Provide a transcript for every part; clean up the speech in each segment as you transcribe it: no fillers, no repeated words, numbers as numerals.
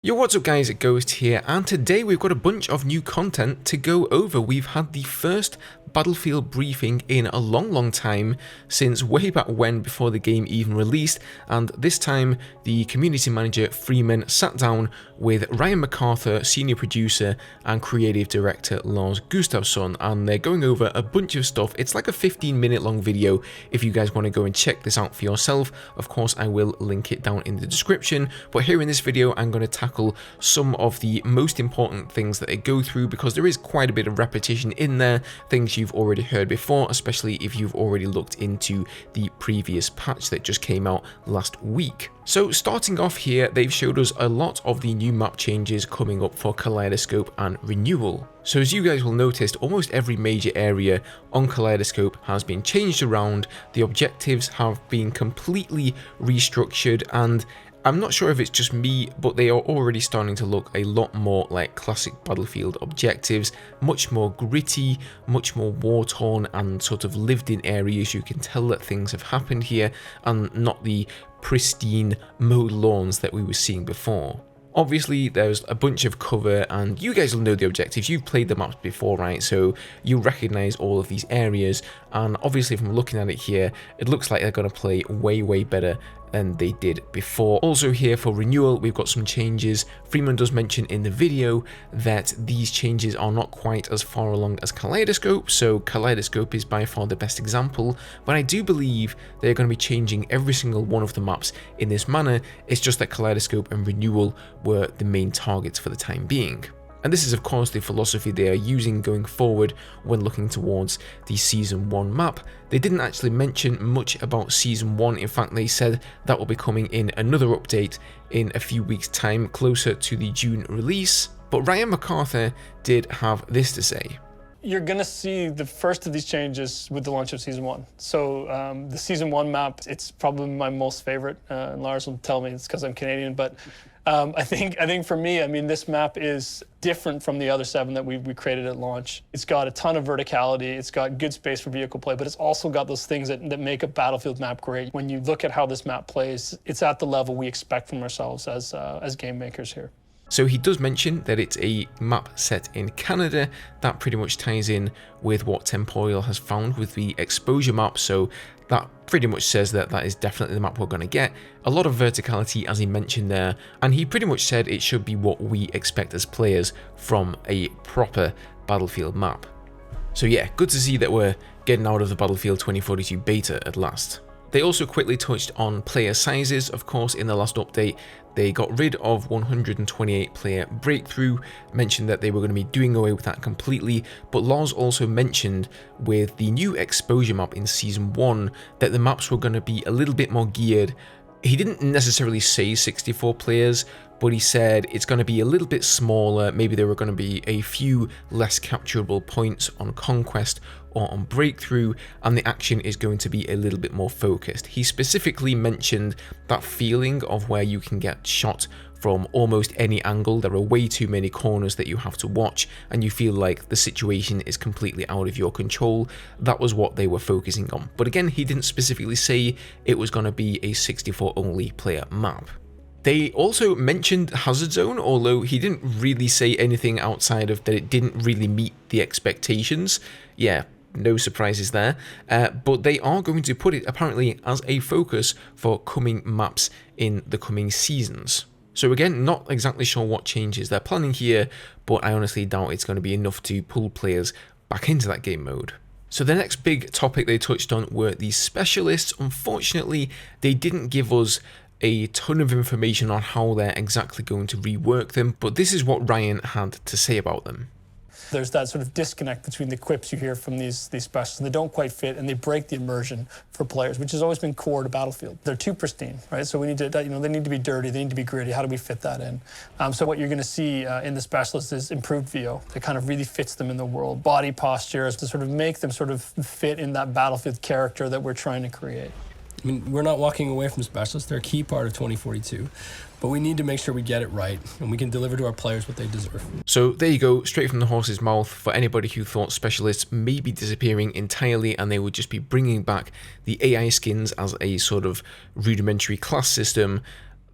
Yo, what's up guys, Ghost here, and today we've got a bunch of new content to go over. We've had the first Battlefield briefing in a long time, since way back when, before the game even released, and this time the community manager Freeman sat down with Ryan MacArthur, senior producer, and creative director Lars Gustafsson, and they're going over a bunch of stuff. It's like a 15-minute long video if you guys want to go and check this out for yourself. Of course, I will link it down in the description, but here in this video I'm going to tackle some of the most important things that they go through, because there is quite a bit of repetition in there, things you've already heard before, especially if you've already looked into the previous patch that just came out last week. So starting off here, they've showed us a lot of the new map changes coming up for Kaleidoscope and Renewal. So as you guys will notice, almost every major area on Kaleidoscope has been changed around, the objectives have been completely restructured, and I'm not sure if it's just me, but they are already starting to look a lot more like classic Battlefield objectives, much more gritty, much more war-torn and sort of lived-in areas. You can tell that things have happened here, and not the pristine mowed lawns that we were seeing before. Obviously, there's a bunch of cover, and you guys will know the objectives. You've played the maps before, right? So you'll recognize all of these areas, and obviously from looking at it here, it looks like they're going to play way better than they did before. Also here for Renewal, we've got some changes. Freeman does mention in the video that these changes are not quite as far along as Kaleidoscope, so Kaleidoscope is by far the best example, but I do believe they're going to be changing every single one of the maps in this manner. It's just that Kaleidoscope and Renewal were the main targets for the time being. And this is of course the philosophy they are using going forward when looking towards the Season 1 map. They didn't actually mention much about Season 1, in fact they said that will be coming in another update in a few weeks time, closer to the June release. But Ryan MacArthur did have this to say. You're going to see the first of these changes with the launch of Season 1. So the Season 1 map, it's probably my most favorite, and Lars will tell me it's because I'm Canadian, but I think for me, I mean, this map is different from the other 7 that we created at launch. It's got a ton of verticality, it's got good space for vehicle play, but it's also got those things that make a Battlefield map great. When you look at how this map plays, it's at the level we expect from ourselves as game makers here. So he does mention that it's a map set in Canada. That pretty much ties in with what Temporal has found with the exposure map, so that pretty much says that that is definitely the map we're going to get. A lot of verticality, as he mentioned there, and he pretty much said it should be what we expect as players from a proper Battlefield map. So yeah, good to see that we're getting out of the Battlefield 2042 beta at last. They also quickly touched on player sizes. Of course, in the last update, they got rid of 128 player breakthrough, mentioned that they were going to be doing away with that completely, but Lars also mentioned with the new exposure map in Season 1 that the maps were going to be a little bit more geared. He didn't necessarily say 64 players, but he said it's going to be a little bit smaller. Maybe there were going to be a few less capturable points on Conquest or on Breakthrough, and the action is going to be a little bit more focused. He specifically mentioned that feeling of where you can get shot from almost any angle. There are way too many corners that you have to watch, and you feel like the situation is completely out of your control. That was what they were focusing on. But again, he didn't specifically say it was going to be a 64 only player map. They also mentioned Hazard Zone, although he didn't really say anything outside of that it didn't really meet the expectations. Yeah, no surprises there, but they are going to put it apparently as a focus for coming maps in the coming seasons. So again, not exactly sure what changes they're planning here, but I honestly doubt it's going to be enough to pull players back into that game mode. So the next big topic they touched on were the specialists. Unfortunately, they didn't give us a ton of information on how they're exactly going to rework them, but this is what Ryan had to say about them. There's that sort of disconnect between the quips you hear from these specialists, and they don't quite fit, and they break the immersion for players, which has always been core to Battlefield. They're too pristine, right? So we need to, they need to be dirty, they need to be gritty. How do we fit that in? So what you're going to see in the specialists is improved VO that kind of really fits them in the world. Body postures to sort of make them sort of fit in that Battlefield character that we're trying to create. I mean, we're not walking away from specialists. They're a key part of 2042, but we need to make sure we get it right and we can deliver to our players what they deserve. So there you go, straight from the horse's mouth for anybody who thought specialists may be disappearing entirely and they would just be bringing back the AI skins as a sort of rudimentary class system.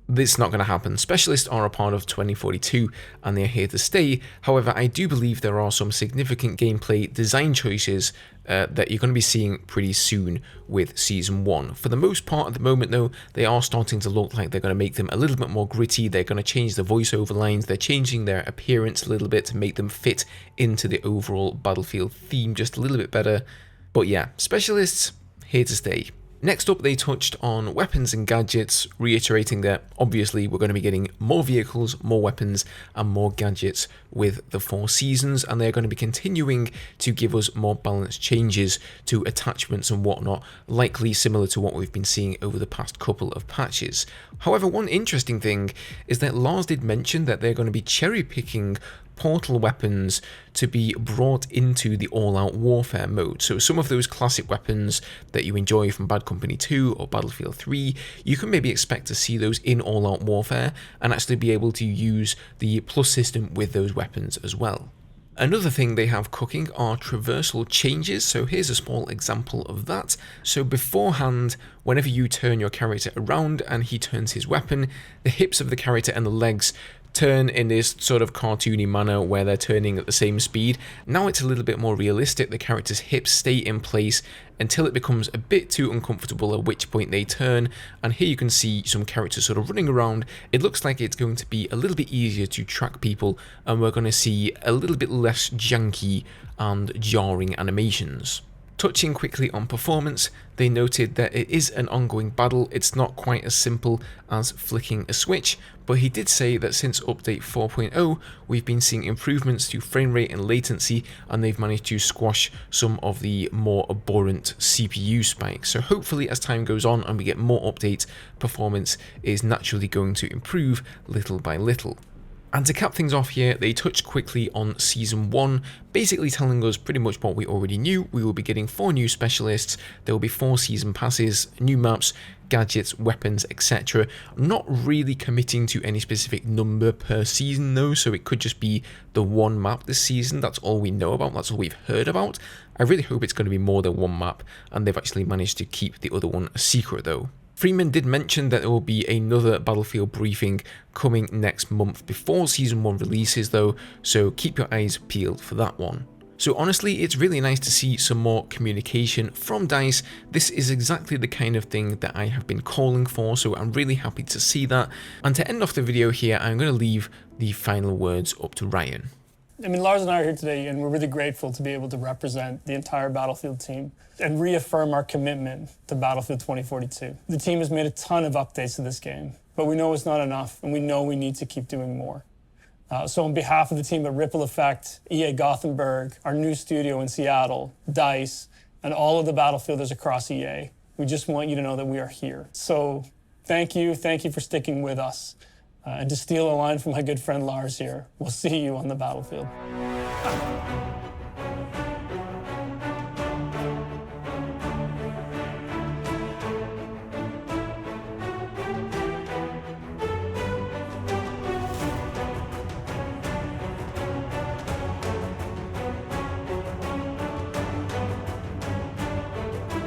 This is not going to happen. Specialists are a part of 2042 and they're here to stay. However, I do believe there are some significant gameplay design choices that you're going to be seeing pretty soon with Season 1. For the most part at the moment though, they are starting to look like they're going to make them a little bit more gritty. They're going to change the voiceover lines. They're changing their appearance a little bit to make them fit into the overall Battlefield theme just a little bit better. But yeah, Specialists, here to stay. Next up, they touched on weapons and gadgets, reiterating that obviously we're going to be getting more vehicles, more weapons, and more gadgets with the 4 seasons, and they're going to be continuing to give us more balanced changes to attachments and whatnot, likely similar to what we've been seeing over the past couple of patches. However, one interesting thing is that Lars did mention that they're going to be cherry-picking portal weapons to be brought into the all-out warfare mode. So some of those classic weapons that you enjoy from Bad Company 2 or Battlefield 3, you can maybe expect to see those in all-out warfare and actually be able to use the plus system with those weapons as well. Another thing they have cooking are traversal changes, so here's a small example of that. So beforehand, whenever you turn your character around and he turns his weapon, the hips of the character and the legs turn in this sort of cartoony manner where they're turning at the same speed. Now it's a little bit more realistic. The character's hips stay in place until it becomes a bit too uncomfortable, at which point they turn, and here you can see some characters sort of running around. It looks like it's going to be a little bit easier to track people, and we're going to see a little bit less janky and jarring animations. Touching quickly on performance, they noted that it is an ongoing battle. It's not quite as simple as flicking a switch, but he did say that since update 4.0, we've been seeing improvements to frame rate and latency, and they've managed to squash some of the more abhorrent CPU spikes. So hopefully as time goes on and we get more updates, performance is naturally going to improve little by little. And to cap things off here, they touched quickly on Season 1, basically telling us pretty much what we already knew. We will be getting 4 new specialists, there will be 4 season passes, new maps, gadgets, weapons, etc. Not really committing to any specific number per season though, so it could just be the 1 map this season. That's all we know about, that's all we've heard about. I really hope it's going to be more than 1 map, and they've actually managed to keep the other one a secret though. Freeman did mention that there will be another Battlefield briefing coming next month before Season 1 releases though, so keep your eyes peeled for that one. So honestly, it's really nice to see some more communication from DICE. This is exactly the kind of thing that I have been calling for, so I'm really happy to see that. And to end off the video here, I'm going to leave the final words up to Ryan. I mean, Lars and I are here today, and we're really grateful to be able to represent the entire Battlefield team and reaffirm our commitment to Battlefield 2042. The team has made a ton of updates to this game, but we know it's not enough, and we know we need to keep doing more. So on behalf of the team at Ripple Effect, EA Gothenburg, our new studio in Seattle, DICE, and all of the Battlefielders across EA, we just want you to know that we are here. So thank you for sticking with us. And to steal a line from my good friend Lars here, we'll see you on the battlefield.